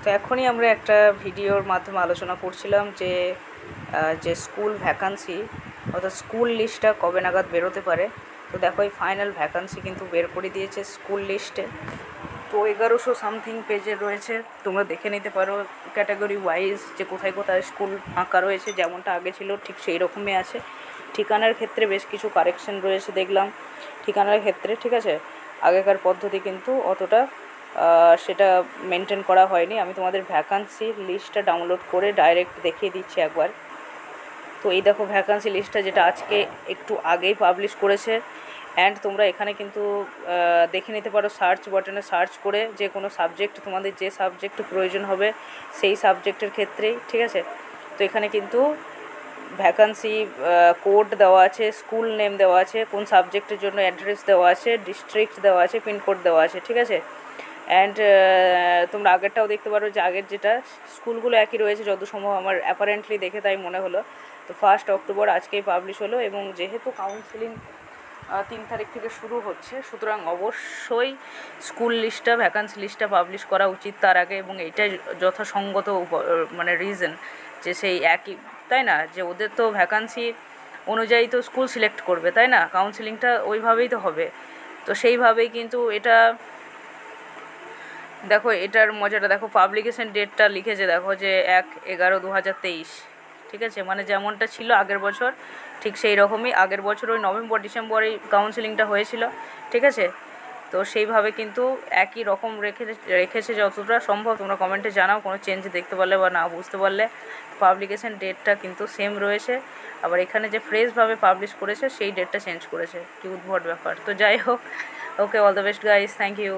তো এখনই আমরা একটা ভিডিওর মাধ্যমে আলোচনা করছিলাম যে যে স্কুল ভ্যাকান্সি অর্থাৎ স্কুল লিস্টটা কবে নাগাদ বেরোতে পারে। তো দেখো এই ফাইনাল ভ্যাকান্সি কিন্তু বের করে দিয়েছে স্কুল লিস্টে। তো 1100 সামথিং পেজের রয়েছে, তোমরা দেখে নিতে পারো ক্যাটাগরি ওয়াইজ যে কোথায় কোথায় স্কুল ফাঁকা রয়েছে। যেমনটা আগে ছিল ঠিক সেই রকমই আছে। ঠিকানার ক্ষেত্রে বেশ কিছু কারেকশন রয়েছে দেখলাম ঠিকানার ক্ষেত্রে, ঠিক আছে। আগেকার পদ্ধতি কিন্তু অতটা সেটা মেনটেন করা হয়নি। আমি তোমাদের ভ্যাকান্সি লিস্টটা ডাউনলোড করে ডাইরেক্ট দেখিয়ে দিচ্ছি একবার। তো এই দেখো ভ্যাকান্সি লিস্টটা, যেটা আজকে একটু আগেই পাবলিশ করেছে। অ্যান্ড তোমরা এখানে কিন্তু দেখে নিতে পারো সার্চ বাটনে সার্চ করে যে কোনো সাবজেক্ট, তোমাদের যে সাবজেক্ট প্রয়োজন হবে সেই সাবজেক্টের ক্ষেত্রেই, ঠিক আছে। তো এখানে কিন্তু ভ্যাকান্সি কোড দেওয়া আছে, স্কুল নেম দেওয়া আছে, কোন সাবজেক্টের জন্য অ্যাড্রেস দেওয়া আছে, ডিস্ট্রিক্ট দেওয়া আছে, পিনকোড দেওয়া আছে, ঠিক আছে। অ্যান্ড তোমরা আগেরটাও দেখতে পারো যে আগের যেটা স্কুলগুলো একই রয়েছে যত সম্ভব, আমার অ্যাপারেন্টলি দেখে তাই মনে হলো। তো 1 অক্টোবর আজকেই পাবলিশ হলো, এবং যেহেতু কাউন্সিলিং 3 তারিখ থেকে শুরু হচ্ছে, সুতরাং অবশ্যই স্কুল লিস্টটা ভ্যাকান্সি লিস্টটা পাবলিশ করা উচিত তার আগে। এবং এইটাই যথাসঙ্গত মানে রিজন যে সেই একই, তাই না, যে ওদের তো ভ্যাকান্সি অনুযায়ী তো স্কুল সিলেক্ট করবে, তাই না, কাউন্সিলিংটা ওইভাবেই তো হবে। তো সেইভাবেই কিন্তু এটা দেখো, এটার মজাটা দেখো, পাবলিকেশন ডেটটা লিখেছে দেখো যে 1/11/2023, ঠিক আছে। মানে যেমনটা ছিল আগের বছর ঠিক সেই রকমই, আগের বছর ওই নভেম্বর ডিসেম্বরেই কাউন্সিলিংটা হয়েছিল, ঠিক আছে। তো সেইভাবে কিন্তু একই রকম রেখেছে যতটা সম্ভব। তোমরা কমেন্টে জানাও কোনো চেঞ্জ দেখতে পারলে বা না বুঝতে পারলে। পাবলিকেশন ডেটটা কিন্তু সেম রয়েছে, আবার এখানে যে ফ্রেশভাবে পাবলিশ করেছে সেই ডেটটা চেঞ্জ করেছে, কি উদ্ভট ব্যাপার। তো যাই হোক, okay, all the best guys, thank you.